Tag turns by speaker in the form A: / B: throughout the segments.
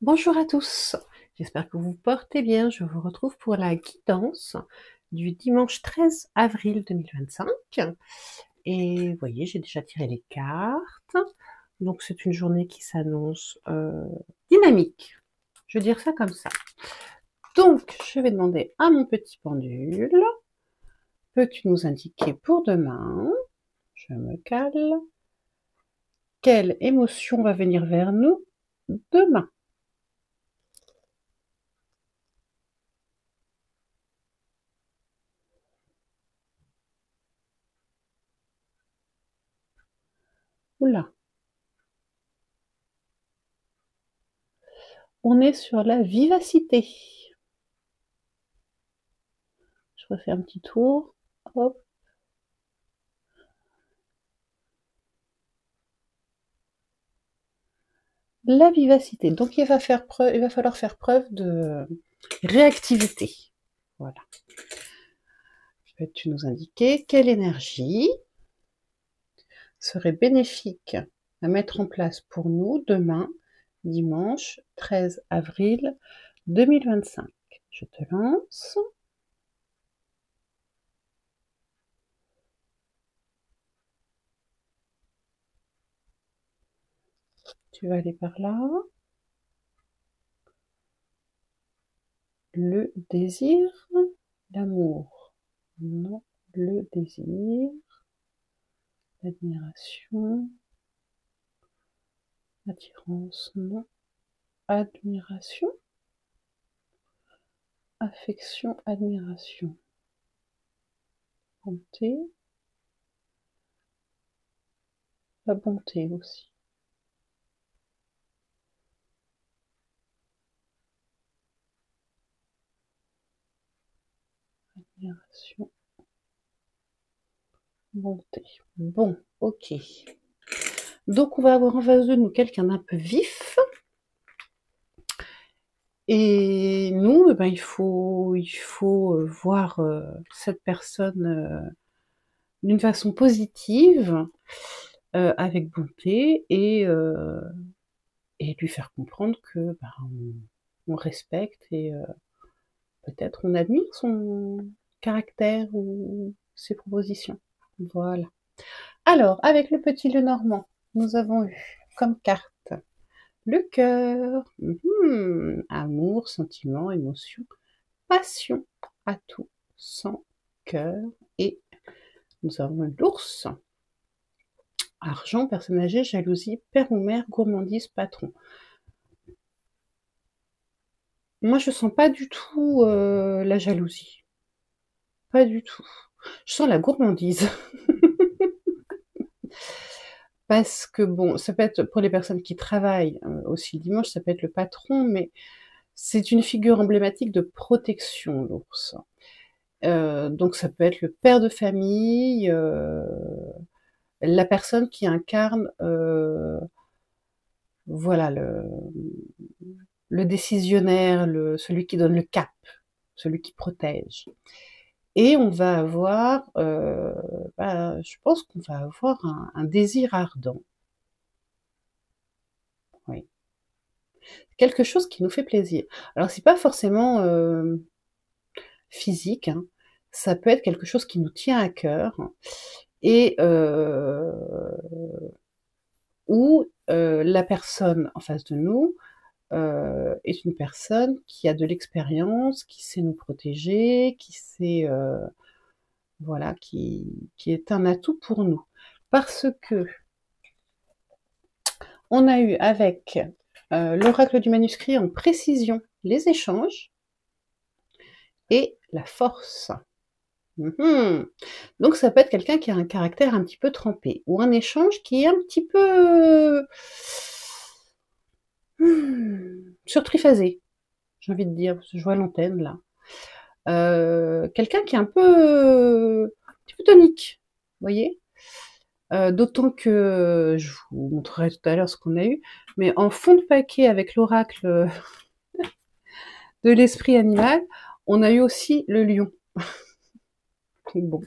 A: Bonjour à tous, j'espère que vous portez bien. Je vous retrouve pour la guidance du dimanche 13 avril 2025. Et vous voyez, j'ai déjà tiré les cartes. Donc c'est une journée qui s'annonce dynamique. Je veux dire ça comme ça. Donc je vais demander à mon petit pendule, peux-tu nous indiquer pour demain, je me cale, quelle émotion va venir vers nous demain? Oula, on est sur la vivacité. Je refais un petit tour. Hop. La vivacité. Donc il va falloir faire preuve de réactivité. Voilà. Peux-tu nous indiquer quelle énergie serait bénéfique à mettre en place pour nous demain, dimanche 13 avril 2025? Je te lance. Tu vas aller par là. Le désir, l'amour. Non, le désir, l'admiration, attirance, non. Admiration, affection, admiration. Bonté, la bonté aussi. Admiration, bonté. Bon, ok. Donc on va avoir en face de nous quelqu'un d'un peu vif. Et nous, eh ben, il faut voir cette personne d'une façon positive, avec bonté, et lui faire comprendre que ben, on respecte et peut-être on admire son caractère ou ses propositions. Voilà. Alors, avec le petit Lenormand, nous avons eu comme carte le cœur, amour, sentiment, émotion, passion, atout, sang, cœur, et nous avons eu l'ours, argent, personne âgée, jalousie, père ou mère, gourmandise, patron. Moi, je sens pas du tout la jalousie. Pas du tout. Je sens la gourmandise. Parce que bon, ça peut être pour les personnes qui travaillent aussi le dimanche, ça peut être le patron, mais c'est une figure emblématique de protection, l'ours. Donc ça peut être le père de famille, la personne qui incarne, voilà, le décisionnaire, celui qui donne le cap, celui qui protège. Et on va avoir, je pense qu'on va avoir un désir ardent. Oui. Quelque chose qui nous fait plaisir. Alors c'est pas forcément physique, hein. Ça peut être quelque chose qui nous tient à cœur et où la personne en face de nous est une personne qui a de l'expérience, qui sait nous protéger, qui sait, voilà, qui est un atout pour nous. Parce que on a eu avec l'oracle du manuscrit en précision les échanges et la force. Donc ça peut être quelqu'un qui a un caractère un petit peu trempé, ou un échange qui est un petit peu surtriphasé, j'ai envie de dire, parce que je vois l'antenne là. Quelqu'un qui est un petit peu tonique, vous voyez. D'autant que je vous montrerai tout à l'heure ce qu'on a eu, mais en fond de paquet avec l'oracle de l'esprit animal, on a eu aussi le lion. Bon,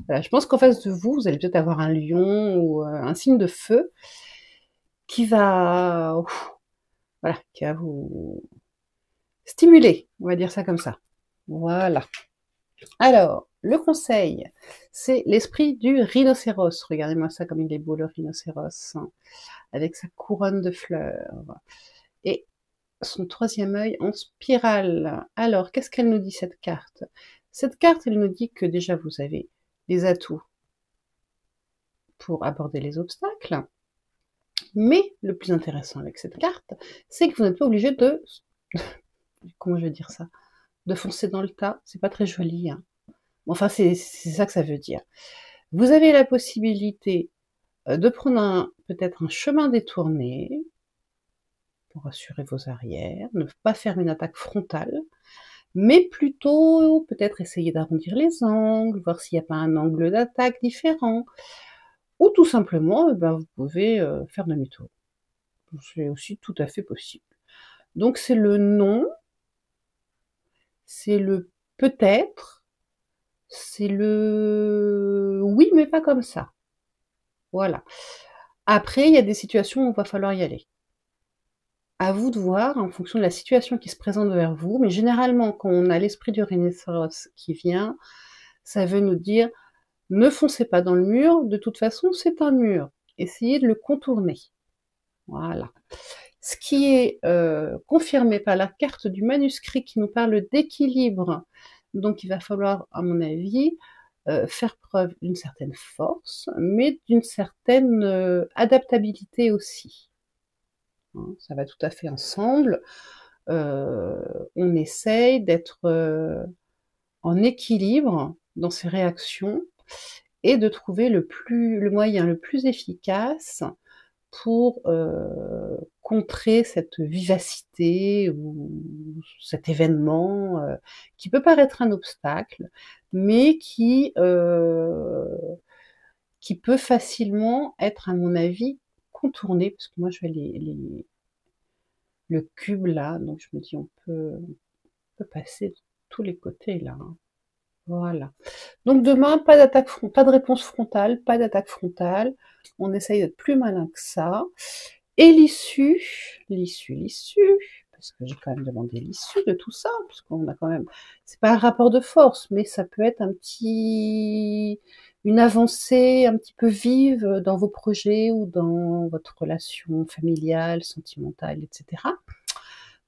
A: voilà, je pense qu'en face de vous, vous allez peut-être avoir un lion ou un signe de feu qui va voilà, qui va vous stimuler, on va dire ça comme ça. Voilà. Alors, le conseil, c'est l'esprit du rhinocéros. Regardez-moi ça comme il est beau, le rhinocéros, hein, avec sa couronne de fleurs. Et son troisième œil en spirale. Alors, qu'est-ce qu'elle nous dit, cette carte? Cette carte, elle nous dit que déjà, vous avez des atouts pour aborder les obstacles. Mais le plus intéressant avec cette carte, c'est que vous n'êtes pas obligé de... Comment je vais dire ça? De foncer dans le tas. C'est pas très joli, hein. Enfin, c'est ça que ça veut dire. Vous avez la possibilité de prendre peut-être un chemin détourné pour assurer vos arrières, ne pas faire une attaque frontale, mais plutôt peut-être essayer d'arrondir les angles, voir s'il n'y a pas un angle d'attaque différent, ou tout simplement, vous pouvez faire demi-tour. C'est aussi tout à fait possible. Donc c'est le non, c'est le peut-être, c'est le oui, mais pas comme ça. Voilà. Après, il y a des situations où il va falloir y aller. À vous de voir, en fonction de la situation qui se présente vers vous, mais généralement, quand on a l'esprit du rhinocéros qui vient, ça veut nous dire, ne foncez pas dans le mur, de toute façon, c'est un mur. Essayez de le contourner. Voilà. Ce qui est confirmé par la carte du manuscrit qui nous parle d'équilibre. Donc il va falloir, à mon avis, faire preuve d'une certaine force, mais d'une certaine adaptabilité aussi. Hein, ça va tout à fait ensemble. On essaye d'être en équilibre dans ses réactions et de trouver le moyen le plus efficace pour contrer cette vivacité ou cet événement qui peut paraître un obstacle, mais qui peut facilement être, à mon avis, contourné, parce que moi je vais le cube là, donc je me dis on peut passer de tous les côtés là. Hein. Voilà. Donc demain, pas de réponse frontale, pas d'attaque frontale. On essaye d'être plus malin que ça. Et l'issue, parce que j'ai quand même demandé l'issue de tout ça, parce qu'on a quand même, c'est pas un rapport de force, mais ça peut être une avancée un petit peu vive dans vos projets ou dans votre relation familiale, sentimentale, etc.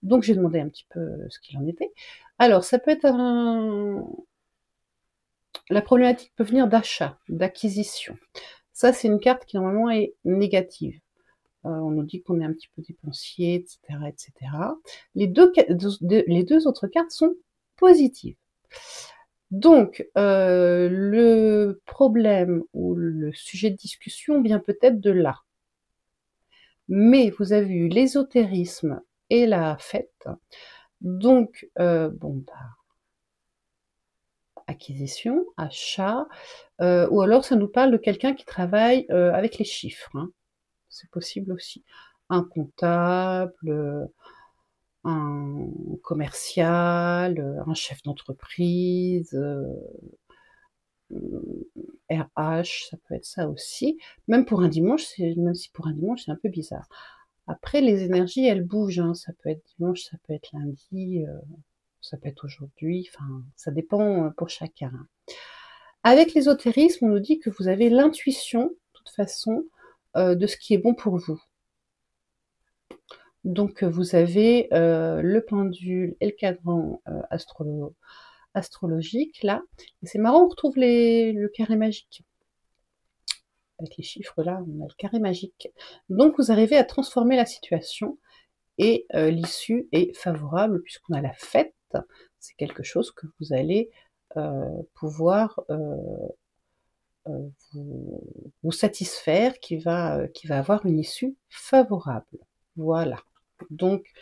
A: Donc j'ai demandé un petit peu ce qu'il en était. Alors ça peut être la problématique peut venir d'achat, d'acquisition. Ça, c'est une carte qui normalement est négative. On nous dit qu'on est un petit peu dépensier, etc., etc. Les deux autres cartes sont positives. Donc, le problème ou le sujet de discussion vient peut-être de là. Mais vous avez eu l'ésotérisme et la fête. Donc, acquisition, achat, ou alors ça nous parle de quelqu'un qui travaille avec les chiffres. Hein. C'est possible aussi. Un comptable, un commercial, un chef d'entreprise, RH, ça peut être ça aussi. Même pour un dimanche, même si pour un dimanche c'est un peu bizarre. Après, les énergies, elles bougent. Hein. Ça peut être dimanche, ça peut être lundi, ça peut être aujourd'hui. Enfin, ça dépend pour chacun. Avec l'ésotérisme, on nous dit que vous avez l'intuition, de toute façon, de ce qui est bon pour vous. Donc vous avez le pendule et le cadran astrologique là. Et c'est marrant, on retrouve le carré magique. Avec les chiffres là, on a le carré magique. Donc vous arrivez à transformer la situation et l'issue est favorable puisqu'on a la fête. C'est quelque chose que vous allez pouvoir vous satisfaire, qui va avoir une issue favorable. Voilà. Donc,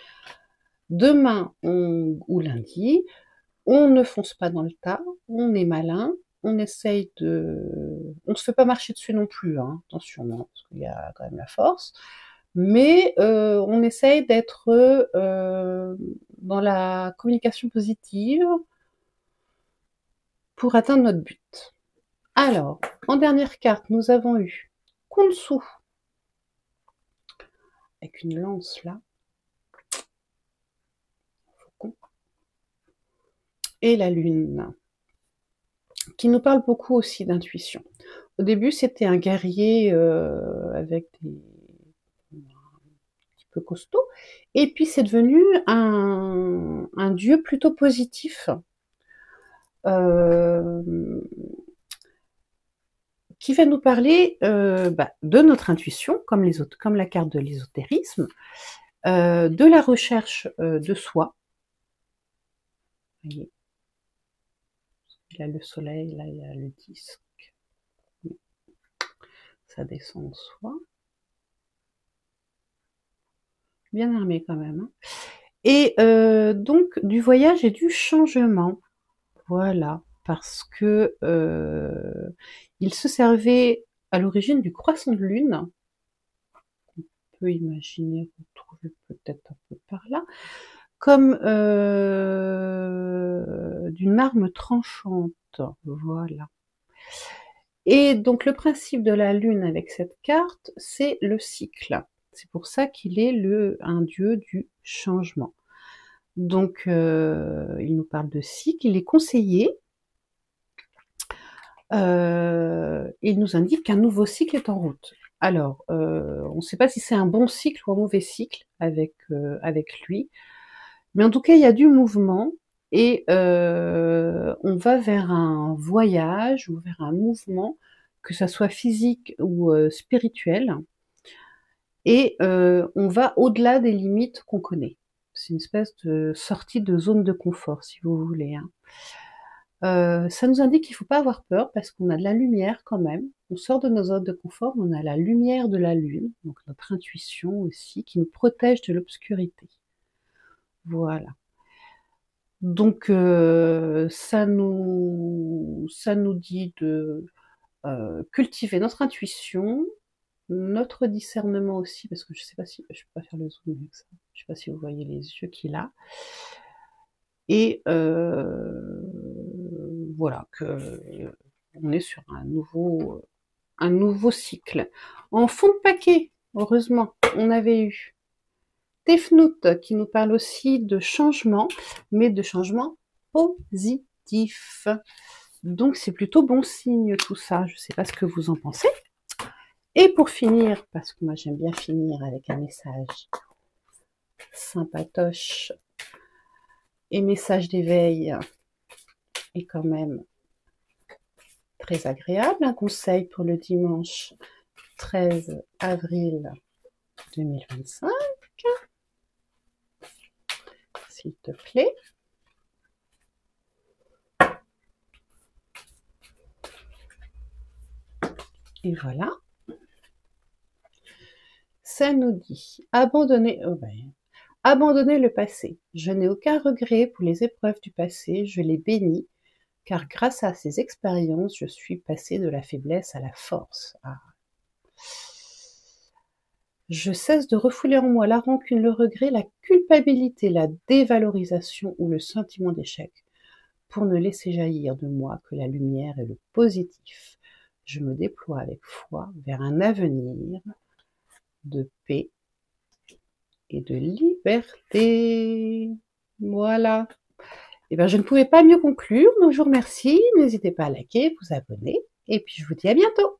A: demain ou lundi, on ne fonce pas dans le tas, on est malin, on essaye on ne se fait pas marcher dessus non plus, hein, attention, hein, parce qu'il y a quand même la force, mais on essaye d'être dans la communication positive pour atteindre notre but. Alors, en dernière carte, nous avons eu Khonshu, avec une lance là, et la lune, qui nous parle beaucoup aussi d'intuition. Au début, c'était un guerrier avec un petit peu costaud, et puis c'est devenu un dieu plutôt positif, qui va nous parler de notre intuition, comme la carte de l'ésotérisme, de la recherche de soi. Vous voyez, il y a le soleil, là il y a le disque. Ça descend en soi. Bien armé quand même. Hein. Et donc du voyage et du changement. Voilà, parce que il se servait à l'origine du croissant de lune. On peut imaginer retrouver peut-être un peu par là, comme d'une arme tranchante. Voilà. Et donc le principe de la lune avec cette carte, c'est le cycle. C'est pour ça qu'il est un dieu du changement. Donc il nous parle de cycle, il est conseillé. Il nous indique qu'un nouveau cycle est en route. Alors, on ne sait pas si c'est un bon cycle ou un mauvais cycle avec lui, mais en tout cas, il y a du mouvement et on va vers un voyage ou vers un mouvement, que ça soit physique ou spirituel, et on va au-delà des limites qu'on connaît. C'est une espèce de sortie de zone de confort, si vous voulez. Hein. Ça nous indique qu'il ne faut pas avoir peur parce qu'on a de la lumière quand même. On sort de nos zones de confort, on a la lumière de la lune, donc notre intuition aussi, qui nous protège de l'obscurité. Voilà. Donc ça nous dit de cultiver notre intuition, notre discernement aussi, parce que je sais pas si je peux pas faire le zoom avec ça. Je sais pas si vous voyez les yeux qu'il a. Et voilà, on est sur un nouveau cycle. En fond de paquet, heureusement, on avait eu Tefnout qui nous parle aussi de changement, mais de changement positif. Donc c'est plutôt bon signe tout ça, je ne sais pas ce que vous en pensez. Et pour finir, parce que moi j'aime bien finir avec un message sympatoche et message d'éveil, et quand même très agréable, un conseil pour le dimanche 13 avril 2025, s'il te plaît. Et voilà. Ça nous dit abandonner le passé. Je n'ai aucun regret pour les épreuves du passé, je les bénis, car grâce à ces expériences, je suis passé de la faiblesse à la force. Ah. Je cesse de refouler en moi la rancune, le regret, la culpabilité, la dévalorisation ou le sentiment d'échec, pour ne laisser jaillir de moi que la lumière et le positif. Je me déploie avec foi vers un avenir de paix et de liberté. Voilà. Et bien, je ne pouvais pas mieux conclure, donc je vous remercie. N'hésitez pas à liker, vous abonner, et puis je vous dis à bientôt.